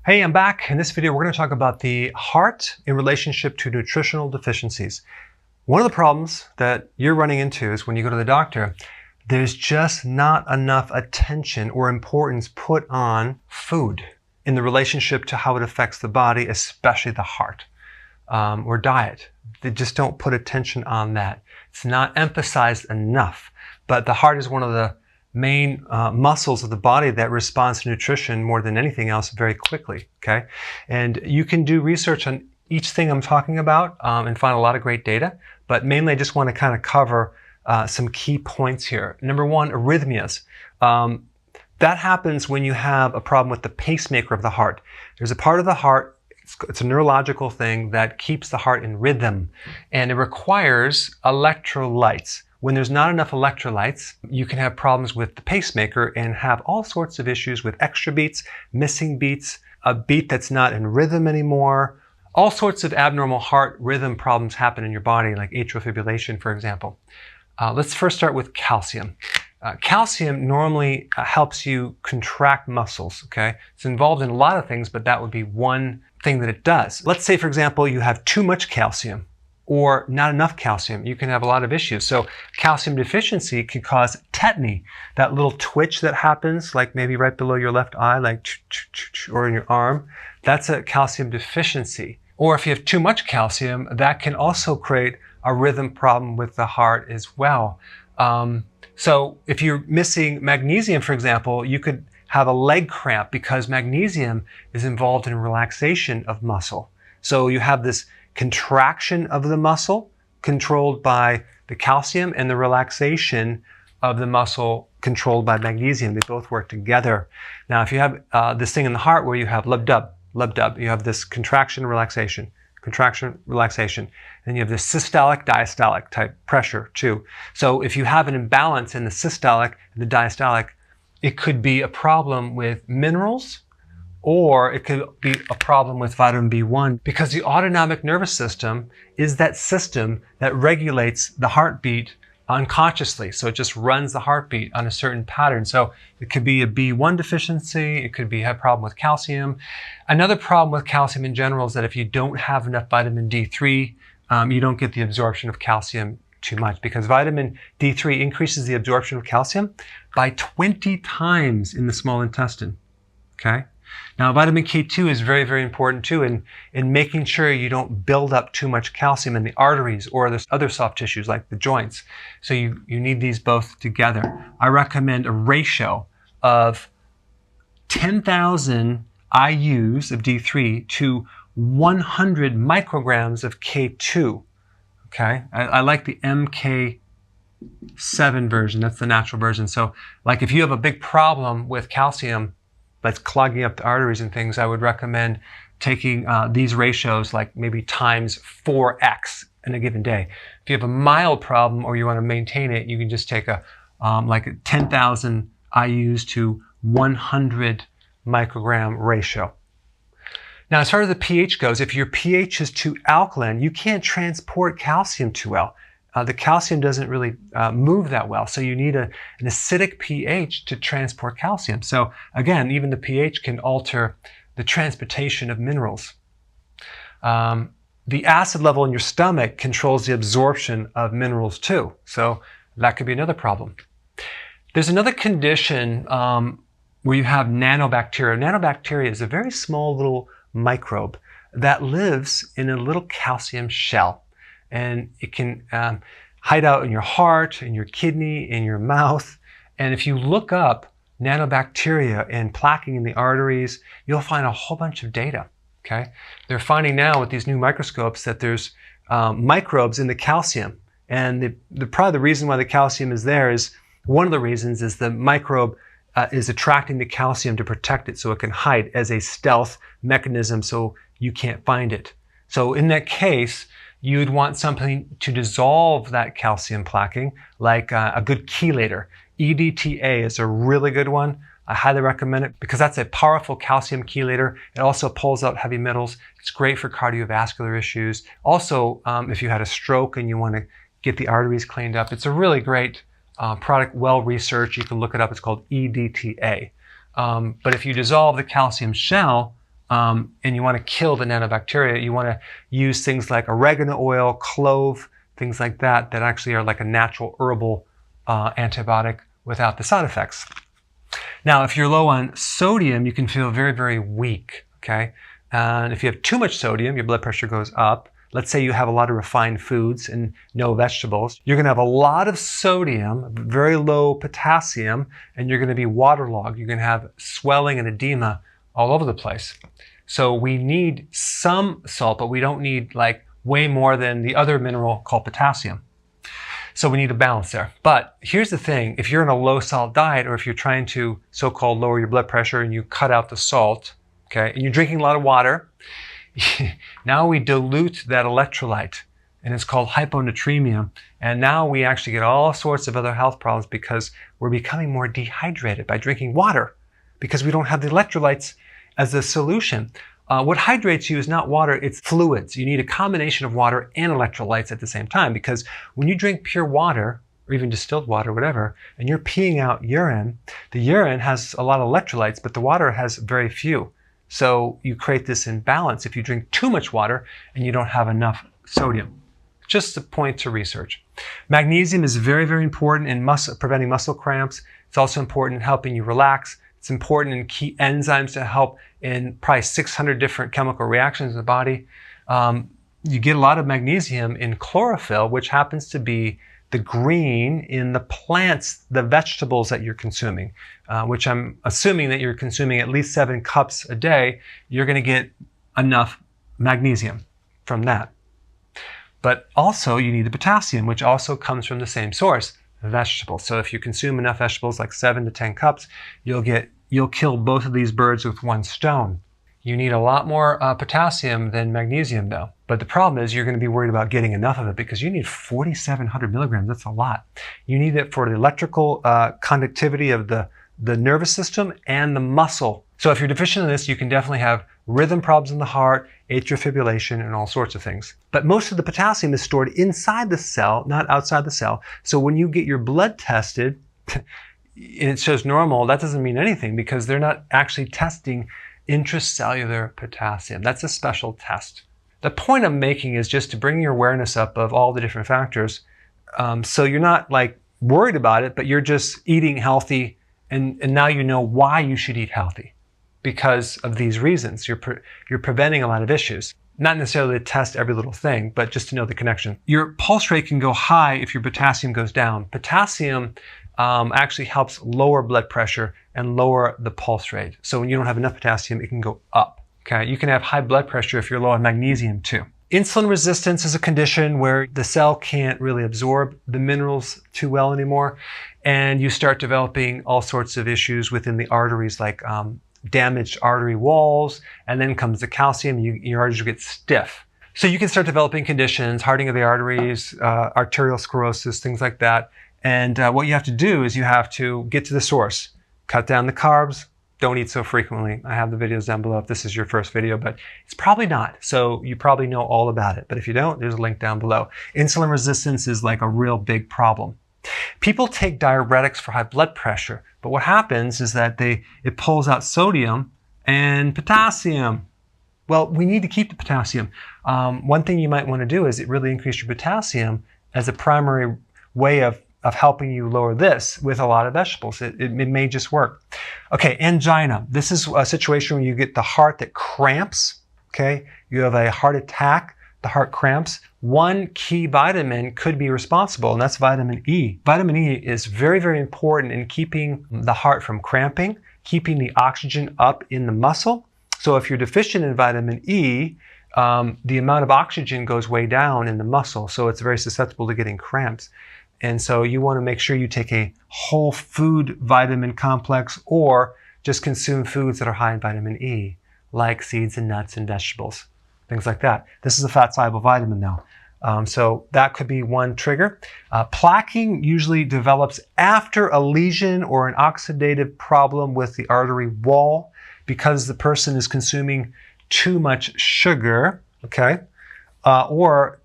Hey, I'm back. In this video, we're going to talk about the heart in relationship to nutritional deficiencies. One of the problems that you're running into is when you go to the doctor, there's just not enough attention or importance put on food in the relationship to how it affects the body, especially the heart, or diet. They just don't put attention on that. It's not emphasized enough. But the heart is one of the main muscles of the body that responds to nutrition more than anything else very quickly, okay? And you can do research on each thing I'm talking about and find a lot of great data, but mainly I just want to kind of cover some key points here. Number one, arrhythmias. That happens when you have a problem with the pacemaker of the heart. There's a part of the heart, it's a neurological thing that keeps the heart in rhythm, and it requires electrolytes. When there's not enough electrolytes, you can have problems with the pacemaker and have all sorts of issues with extra beats, missing beats, a beat that's not in rhythm anymore. All sorts of abnormal heart rhythm problems happen in your body, like atrial fibrillation, for example. Let's first start with calcium. Calcium normally helps you contract muscles, okay? It's involved in a lot of things, but that would be one thing that it does. Let's say, for example, you have too much calcium or not enough calcium. You can have a lot of issues. So calcium deficiency can cause tetany, that little twitch that happens, like maybe right below your left eye, like or in your arm. That's a calcium deficiency. Or if you have too much calcium, that can also create a rhythm problem with the heart as well. So if you're missing magnesium, for example, you could have a leg cramp because magnesium is involved in relaxation of muscle. So you have this contraction of the muscle controlled by the calcium and the relaxation of the muscle controlled by magnesium. They both work together. Now, if you have this thing in the heart where you have lub-dub, you have this contraction, relaxation, and you have this systolic, diastolic type pressure too. So if you have an imbalance in the systolic and the diastolic, it could be a problem with minerals, or it could be a problem with vitamin B1, because the autonomic nervous system is that system that regulates the heartbeat unconsciously. So it just runs the heartbeat on a certain pattern. So it could be a B1 deficiency. It could be a problem with calcium. Another problem with calcium in general is that if you don't have enough vitamin D3, you don't get the absorption of calcium too much, because vitamin D3 increases the absorption of calcium by 20 times in the small intestine, okay? Now, vitamin K2 is very, very important too in making sure you don't build up too much calcium in the arteries or the other soft tissues like the joints. So you need these both together. I recommend a ratio of 10,000 IUs of D3 to 100 micrograms of K2. Okay, I like the MK7 version. That's the natural version. So like if you have a big problem with calcium that's clogging up the arteries and things, I would recommend taking these ratios like maybe times 4x in a given day. If you have a mild problem or you want to maintain it, you can just take a like a 10,000 IUs to 100 microgram ratio. Now, as far as the pH goes, if your pH is too alkaline, you can't transport calcium too well. The calcium doesn't really move that well, so you need an acidic pH to transport calcium. So again, even the pH can alter the transportation of minerals. The acid level in your stomach controls the absorption of minerals too, so that could be another problem. There's another condition where you have nanobacteria. Nanobacteria is a very small little microbe that lives in a little calcium shell. And it can hide out in your heart, in your kidney, in your mouth. And if you look up nanobacteria and plaquing in the arteries, you'll find a whole bunch of data, okay? They're finding now with these new microscopes that there's microbes in the calcium. And probably the reason why the calcium is there is, one of the reasons is the microbe is attracting the calcium to protect it so it can hide as a stealth mechanism so you can't find it. So in that case, you'd want something to dissolve that calcium plaquing, like a good chelator. EDTA is a really good one. I highly recommend it because that's a powerful calcium chelator. It also pulls out heavy metals. It's great for cardiovascular issues. Also, if you had a stroke and you want to get the arteries cleaned up, it's a really great product, well researched. You can look it up. It's called EDTA. But if you dissolve the calcium shell, and you want to kill the nanobacteria, you want to use things like oregano oil, clove, things like that, that actually are like a natural herbal antibiotic without the side effects. Now, if you're low on sodium, you can feel very, very weak, okay? And if you have too much sodium, your blood pressure goes up. Let's say you have a lot of refined foods and no vegetables. You're going to have a lot of sodium, very low potassium, and you're going to be waterlogged. You're going to have swelling and edema all over the place. So we need some salt, but we don't need like way more than the other mineral called potassium. So we need a balance there. But here's the thing, if you're in a low salt diet, or if you're trying to so-called lower your blood pressure and you cut out the salt, okay, and you're drinking a lot of water, now we dilute that electrolyte, and it's called hyponatremia. And now we actually get all sorts of other health problems because we're becoming more dehydrated by drinking water, because we don't have the electrolytes as a solution. What hydrates you is not water, it's fluids. You need a combination of water and electrolytes at the same time, because when you drink pure water, or even distilled water, whatever, and you're peeing out urine, the urine has a lot of electrolytes, but the water has very few. So you create this imbalance if you drink too much water and you don't have enough sodium. Just a point to research. Magnesium is very, very important in preventing muscle cramps. It's also important in helping you relax. It's important in key enzymes to help in probably 600 different chemical reactions in the body. You get a lot of magnesium in chlorophyll, which happens to be the green in the plants, the vegetables that you're consuming, which I'm assuming that you're consuming at least 7 cups a day. You're going to get enough magnesium from that. But also you need the potassium, which also comes from the same source, vegetables. So if you consume enough vegetables, like 7 to 10 cups, you'll kill both of these birds with one stone. You need a lot more potassium than magnesium though. But the problem is you're going to be worried about getting enough of it, because you need 4,700 milligrams. That's a lot. You need it for the electrical conductivity of the nervous system and the muscle. So if you're deficient in this, you can definitely have rhythm problems in the heart, atrial fibrillation, and all sorts of things. But most of the potassium is stored inside the cell, not outside the cell. So when you get your blood tested and it shows normal, that doesn't mean anything, because they're not actually testing intracellular potassium. That's a special test. The point I'm making is just to bring your awareness up of all the different factors. So you're not like worried about it, but you're just eating healthy, and now you know why you should eat healthy, because of these reasons. You're preventing a lot of issues. Not necessarily to test every little thing, but just to know the connection. Your pulse rate can go high if your potassium goes down. Potassium actually helps lower blood pressure and lower the pulse rate. So when you don't have enough potassium, it can go up. Okay, you can have high blood pressure if you're low on magnesium too. Insulin resistance is a condition where the cell can't really absorb the minerals too well anymore, and you start developing all sorts of issues within the arteries, like damaged artery walls, and then comes the calcium, your arteries get stiff. So you can start developing conditions, hardening of the arteries, arterial sclerosis, things like that. And what you have to do is you have to get to the source, cut down the carbs, don't eat so frequently. I have the videos down below if this is your first video, but it's probably not. So you probably know all about it. But if you don't, there's a link down below. Insulin resistance is like a real big problem. People take diuretics for high blood pressure, but what happens is that it pulls out sodium and potassium. Well, we need to keep the potassium. One thing you might want to do is really increase your potassium as a primary way of helping you lower this with a lot of vegetables. It may just work. Okay, angina. This is a situation where you get the heart that cramps. Okay, you have a heart attack, the heart cramps. One key vitamin could be responsible, and that's vitamin E. Vitamin E is very, very important in keeping the heart from cramping, keeping the oxygen up in the muscle. So if you're deficient in vitamin E, the amount of oxygen goes way down in the muscle, so it's very susceptible to getting cramps. And so you want to make sure you take a whole food vitamin complex, or just consume foods that are high in vitamin E, like seeds and nuts and vegetables, things like that. This is a fat-soluble vitamin though. So that could be one trigger. Plaquing usually develops after a lesion or an oxidative problem with the artery wall, because the person is consuming too much sugar, okay? Or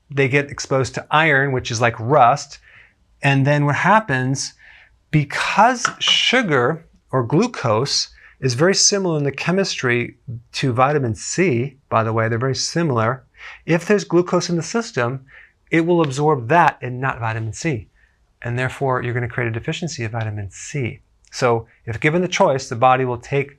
they get exposed to iron, which is like rust. And then what happens, because sugar or glucose is very similar in the chemistry to vitamin C, by the way. They're very similar. If there's glucose in the system, it will absorb that and not vitamin C. And therefore, you're going to create a deficiency of vitamin C. So if given the choice, the body will take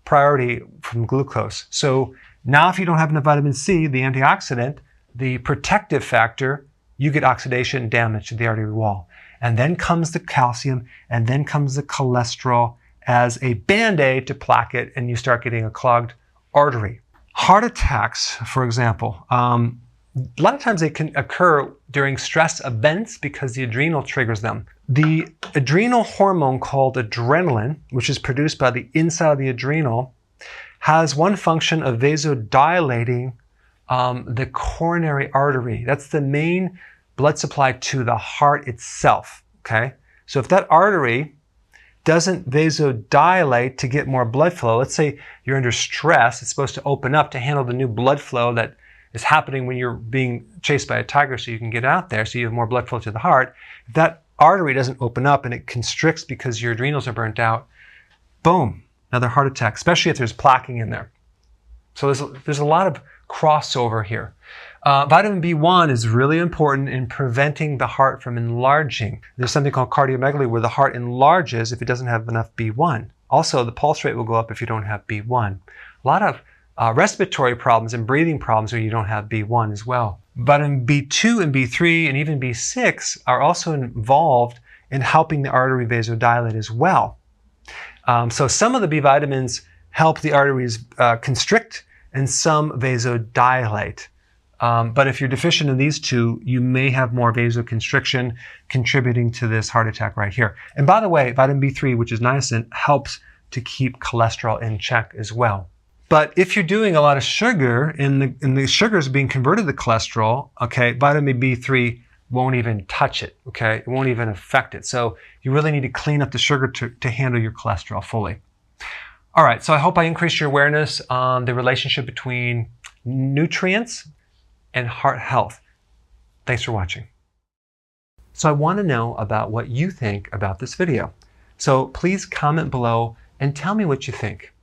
priority from glucose. So now if you don't have enough vitamin C, the antioxidant, the protective factor, you get oxidation damage to the artery wall. And then comes the calcium, and then comes the cholesterol as a band-aid to plaque it, and you start getting a clogged artery. Heart attacks, for example, a lot of times they can occur during stress events because the adrenal triggers them. The adrenal hormone called adrenaline, which is produced by the inside of the adrenal, has one function of vasodilating the coronary artery. That's the main blood supply to the heart itself, okay? So if that artery doesn't vasodilate to get more blood flow, let's say you're under stress, it's supposed to open up to handle the new blood flow that is happening when you're being chased by a tiger so you can get out there, so you have more blood flow to the heart. If that artery doesn't open up and it constricts because your adrenals are burnt out, boom, another heart attack, especially if there's plaquing in there. So there's a lot of crossover here. Vitamin B1 is really important in preventing the heart from enlarging. There's something called cardiomegaly where the heart enlarges if it doesn't have enough B1. Also, the pulse rate will go up if you don't have B1. A lot of respiratory problems and breathing problems when you don't have B1 as well. Vitamin B2 and B3 and even B6 are also involved in helping the artery vasodilate as well. So some of the B vitamins help the arteries constrict and some vasodilate. But if you're deficient in these two, you may have more vasoconstriction contributing to this heart attack right here. And by the way, vitamin B3, which is niacin, helps to keep cholesterol in check as well. But if you're doing a lot of sugar and the sugar is being converted to cholesterol, okay, vitamin B3 won't even touch it, okay? It won't even affect it. So you really need to clean up the sugar to handle your cholesterol fully. All right, so I hope I increased your awareness on the relationship between nutrients and heart health. Thanks for watching. So I want to know about what you think about this video. So please comment below and tell me what you think.